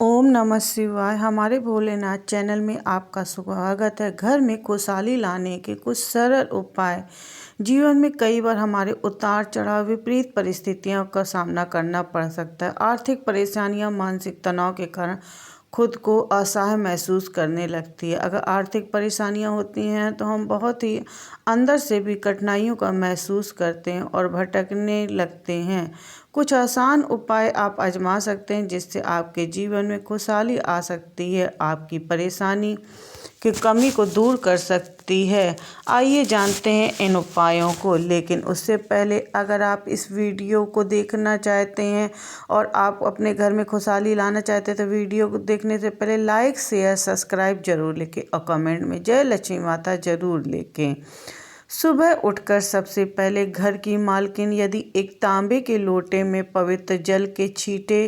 ओम नमः शिवाय। हमारे भोलेनाथ चैनल में आपका स्वागत है। घर में खुशहाली लाने के कुछ सरल उपाय। जीवन में कई बार हमारे उतार चढ़ाव विपरीत परिस्थितियों का सामना करना पड़ सकता है। आर्थिक परेशानियां, मानसिक तनाव के कारण खुद को असहाय महसूस करने लगती है। अगर आर्थिक परेशानियां होती हैं तो हम बहुत ही अंदर से भी कठिनाइयों का महसूस करते हैं और भटकने लगते हैं। कुछ आसान उपाय आप आजमा सकते हैं जिससे आपके जीवन में खुशहाली आ सकती है, आपकी परेशानी की कमी को दूर कर सकती है। आइए जानते हैं इन उपायों को। लेकिन उससे पहले अगर आप इस वीडियो को देखना चाहते हैं और आप अपने घर में खुशहाली लाना चाहते हैं तो वीडियो को देखने से पहले लाइक, शेयर, सब्सक्राइब जरूर लिखें और कमेंट में जय लक्ष्मी माता जरूर लिखें। सुबह उठकर सबसे पहले घर की मालकिन यदि एक तांबे के लोटे में पवित्र जल के छींटे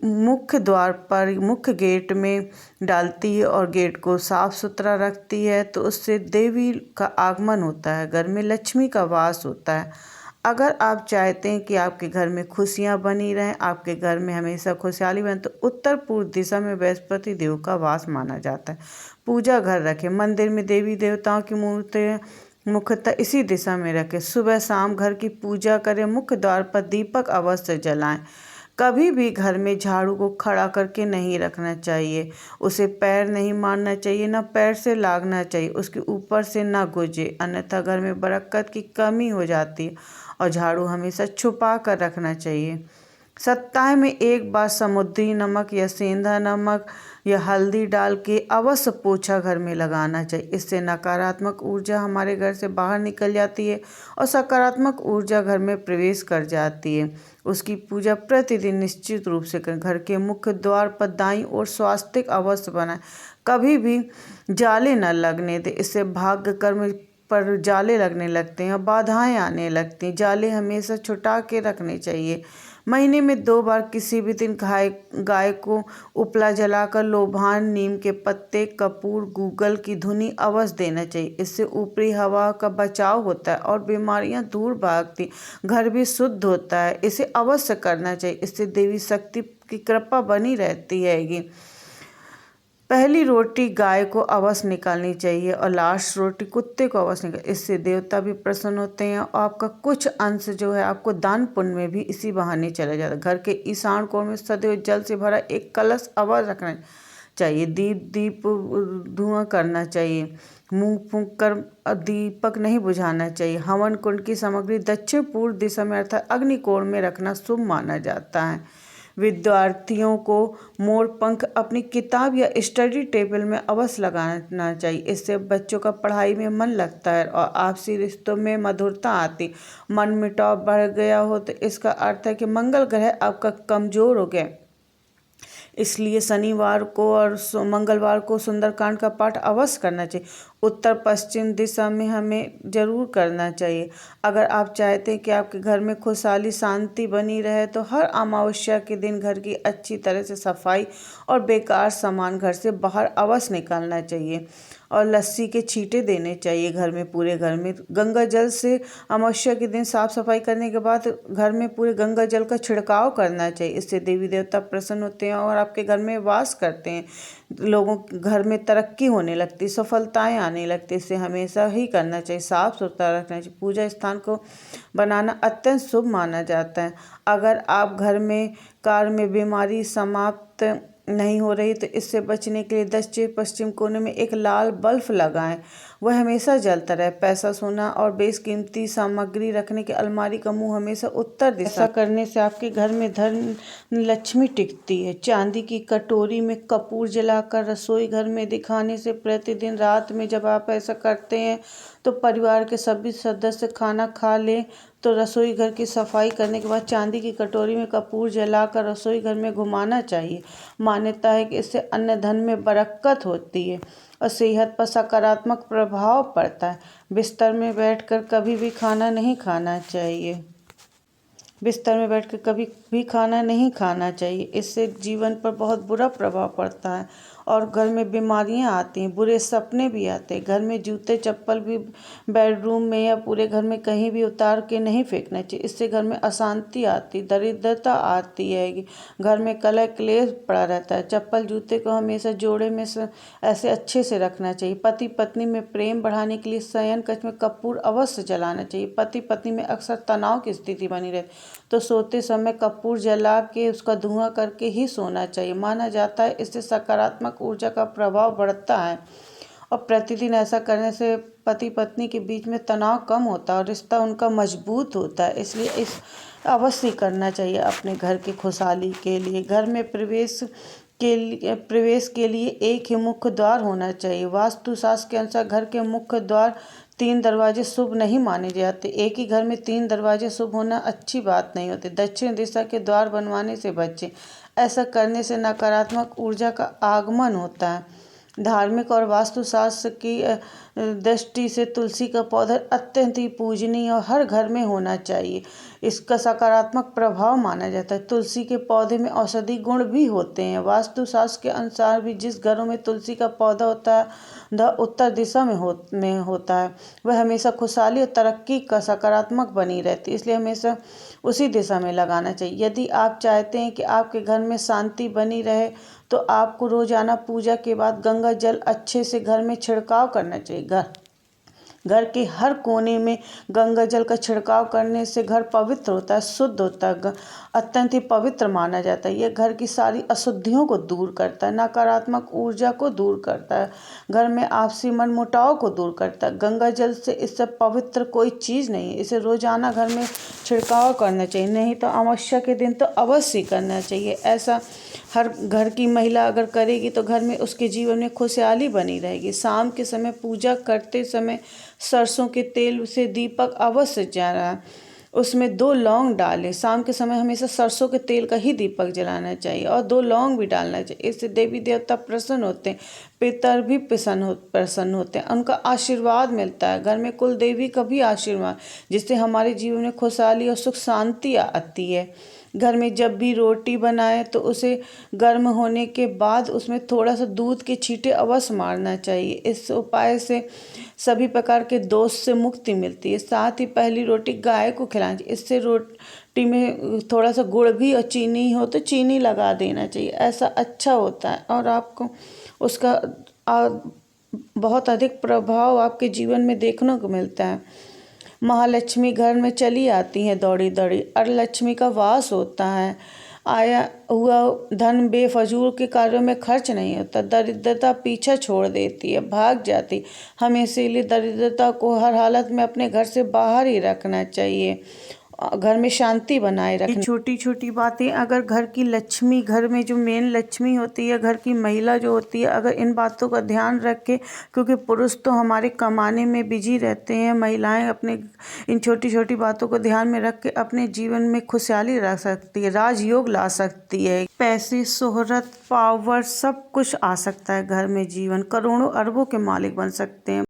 मुख्य द्वार पर, मुख्य गेट में डालती है और गेट को साफ सुथरा रखती है तो उससे देवी का आगमन होता है, घर में लक्ष्मी का वास होता है। अगर आप चाहते हैं कि आपके घर में खुशियां बनी रहें, आपके घर में हमेशा खुशहाली बने, तो उत्तर पूर्व दिशा में बृहस्पति देव का वास माना जाता है। पूजा घर रखें। मंदिर में देवी देवताओं की मूर्तियाँ मुख्यतः इसी दिशा में रखें। सुबह शाम घर की पूजा करें। मुख्य द्वार पर दीपक अवश्य जलाएं। कभी भी घर में झाड़ू को खड़ा करके नहीं रखना चाहिए, उसे पैर नहीं मारना चाहिए, न पैर से लागना चाहिए, उसके ऊपर से न गुजे, अन्यथा घर में बरकत की कमी हो जाती है। और झाड़ू हमेशा छुपा कर रखना चाहिए। सप्ताह में एक बार समुद्री नमक या सेंधा नमक या हल्दी डाल के अवश्य पोछा घर में लगाना चाहिए। इससे नकारात्मक ऊर्जा हमारे घर से बाहर निकल जाती है और सकारात्मक ऊर्जा घर में प्रवेश कर जाती है। उसकी पूजा प्रतिदिन निश्चित रूप से करें। घर के मुख्य द्वार पर दाईं ओर स्वास्तिक अवश्य बनाएं। कभी भी जाले न लगने दें, इससे भाग्य कर्म पर जाले लगने लगते हैं और बाधाएं आने लगती हैं। जाले हमेशा छुटा के रखने चाहिए। महीने में 2 बार किसी भी दिन गाय को उपला जलाकर लोबान, नीम के पत्ते, कपूर, गूगल की धुनी अवश्य देना चाहिए। इससे ऊपरी हवा का बचाव होता है और बीमारियां दूर भागती, घर भी शुद्ध होता है। इसे अवश्य करना चाहिए। इससे देवी शक्ति की कृपा बनी रहती है। पहली रोटी गाय को अवश्य निकालनी चाहिए और लास्ट रोटी कुत्ते को अवश्य निकाल। इससे देवता भी प्रसन्न होते हैं और आपका कुछ अंश जो है आपको दान पुण्य में भी इसी बहाने चला जाता है। घर के ईशान कोण में सदैव जल से भरा एक कलश अवश्य रखना चाहिए। दीप धुआं करना चाहिए। मुंह फूंक कर दीपक नहीं बुझाना चाहिए। हवन कुंड की सामग्री दक्षिण पूर्व दिशा में अर्थात अग्निकोण में रखना शुभ माना जाता है। विद्यार्थियों को मोर पंख अपनी किताब या स्टडी टेबल में अवश्य लगाना चाहिए। इससे बच्चों का पढ़ाई में मन लगता है और आपसी रिश्तों में मधुरता आती। मन मुटाव बढ़ गया हो तो इसका अर्थ है कि मंगल ग्रह आपका कमजोर हो गया। इसलिए शनिवार को और मंगलवार को सुंदरकांड का पाठ अवश्य करना चाहिए। उत्तर पश्चिम दिशा में हमें जरूर करना चाहिए। अगर आप चाहते हैं कि आपके घर में खुशहाली शांति बनी रहे तो हर अमावस्या के दिन घर की अच्छी तरह से सफाई और बेकार सामान घर से बाहर अवश्य निकालना चाहिए और लस्सी के छींटे देने चाहिए। घर में, पूरे घर में गंगा जल से अमावस्या के दिन साफ सफाई करने के बाद घर में पूरे गंगा जल का छिड़काव करना चाहिए। इससे देवी देवता प्रसन्न होते हैं और आपके घर में वास करते हैं। लोगों के घर में तरक्की होने लगती, सफलताएं आने लगती। इसे हमेशा ही करना चाहिए, साफ सुथरा रखना चाहिए। पूजा स्थान को बनाना अत्यंत शुभ माना जाता है। अगर आप घर में कार में बीमारी समाप्त नहीं हो रही तो इससे बचने के लिए दक्षिण पश्चिम कोने में एक लाल बल्ब लगाएं, वह हमेशा जलता रहे। पैसा, सोना और बेशकीमती सामग्री रखने की अलमारी का मुंह हमेशा उत्तर दिशा। ऐसा करने से आपके घर में धन लक्ष्मी टिकती है। चांदी की कटोरी में कपूर जलाकर रसोई घर में दिखाने से प्रतिदिन रात में जब आप ऐसा करते हैं तो परिवार के सभी सदस्य खाना खा लें तो रसोई घर की सफाई करने के बाद चांदी की कटोरी में कपूर जलाकर रसोई घर में घुमाना चाहिए। मान्यता है कि इससे अन्न धन में बरकत होती है और सेहत पर सकारात्मक प्रभाव पड़ता है। बिस्तर में बैठकर कभी भी खाना नहीं खाना चाहिए। बिस्तर में बैठकर कभी भी खाना नहीं खाना चाहिए। इससे जीवन पर बहुत बुरा प्रभाव पड़ता है और घर में बीमारियां आती हैं, बुरे सपने भी आते हैं। घर में जूते चप्पल भी बेडरूम में या पूरे घर में कहीं भी उतार के नहीं फेंकना चाहिए। इससे घर में अशांति आती, दरिद्रता आती है, घर में कलह क्लेश पड़ा रहता है। चप्पल जूते को हमेशा जोड़े में ऐसे अच्छे से रखना चाहिए। पति पत्नी में प्रेम बढ़ाने के लिए शयन कक्ष में कपूर अवश्य जलाना चाहिए। पति पत्नी में अक्सर तनाव की स्थिति बनी रहती, तो सोते समय कपूर जला के उसका धुआं करके ही सोना चाहिए। माना जाता है इससे सकारात्मक ऊर्जा का प्रभाव बढ़ता है और प्रतिदिन ऐसा करने से पति पत्नी के बीच में तनाव कम होता है और रिश्ता उनका मजबूत होता है। इसलिए इस अवश्य करना चाहिए अपने घर की खुशहाली के लिए। घर में प्रवेश के लिए एक ही मुख्य द्वार होना चाहिए। वास्तुशास्त्र के अनुसार घर के मुख्य द्वार 3 दरवाजे शुभ नहीं माने जाते। एक ही घर में 3 दरवाजे शुभ होना अच्छी बात नहीं होती। दक्षिण दिशा के द्वार बनवाने से बचें। ऐसा करने से नकारात्मक ऊर्जा का आगमन होता है। धार्मिक और वास्तुशास्त्र की दृष्टि से तुलसी का पौधा अत्यंत ही पूजनीय और हर घर में होना चाहिए। इसका सकारात्मक प्रभाव माना जाता है। तुलसी के पौधे में औषधि गुण भी होते हैं। वास्तुशास्त्र के अनुसार भी जिस घरों में तुलसी का पौधा होता है उत्तर दिशा में होता है, वह हमेशा खुशहाली और तरक्की का सकारात्मक बनी रहती है। इसलिए हमेशा उसी दिशा में लगाना चाहिए। यदि आप चाहते हैं कि आपके घर में शांति बनी रहे तो आपको रोजाना पूजा के बाद गंगा जल अच्छे से घर में छिड़काव करना चाहिए। घर के हर कोने में गंगा जल का छिड़काव करने से घर पवित्र होता है, शुद्ध होता है, अत्यंत ही पवित्र माना जाता है। यह घर की सारी अशुद्धियों को दूर करता है, नकारात्मक ऊर्जा को दूर करता है, घर में आपसी मनमुटाव को दूर करता है। गंगा जल से इससे पवित्र कोई चीज़ नहीं है। इसे रोजाना घर में छिड़काव करना चाहिए, नहीं तो अमावस्या के दिन तो अवश्य करना चाहिए। ऐसा हर घर की महिला अगर करेगी तो घर में उसके जीवन में खुशहाली बनी रहेगी। शाम के समय पूजा करते समय सरसों के तेल से दीपक अवश्य जलाएं, उसमें 2 लौंग डालें। शाम के समय हमेशा सरसों के तेल का ही दीपक जलाना चाहिए और 2 लौंग भी डालना चाहिए। इससे देवी देवता प्रसन्न होते हैं, पितर भी प्रसन्न होते हैं, उनका आशीर्वाद मिलता है। घर में कुल देवी का भी आशीर्वाद, जिससे हमारे जीवन में खुशहाली और सुख शांति आती है। घर में जब भी रोटी बनाए तो उसे गर्म होने के बाद उसमें थोड़ा सा दूध के छींटे अवश्य मारना चाहिए। इस उपाय से सभी प्रकार के दोष से मुक्ति मिलती है। साथ ही पहली रोटी गाय को खिलानी चाहिए। इससे रोटी में थोड़ा सा गुड़ भी और चीनी हो तो चीनी लगा देना चाहिए, ऐसा अच्छा होता है और आपको उसका बहुत अधिक प्रभाव आपके जीवन में देखने को मिलता है। महालक्ष्मी घर में चली आती हैं दौड़ी दौड़ी और लक्ष्मी का वास होता है। आया हुआ धन बेफजूल के कार्यों में खर्च नहीं होता। दरिद्रता पीछा छोड़ देती है, भाग जाती। हमें इसीलिए दरिद्रता को हर हालत में अपने घर से बाहर ही रखना चाहिए, घर में शांति बनाए रखनी। छोटी छोटी बातें अगर घर की लक्ष्मी, घर में जो मेन लक्ष्मी होती है, घर की महिला जो होती है, अगर इन बातों का ध्यान रखे, क्योंकि पुरुष तो हमारे कमाने में बिजी रहते हैं, महिलाएं अपने इन छोटी छोटी बातों को ध्यान में रख के अपने जीवन में खुशहाली रख सकती है, राजयोग ला सकती है। पैसे, शोहरत, पावर सब कुछ आ सकता है घर में। जीवन करोड़ों अरबों के मालिक बन सकते हैं।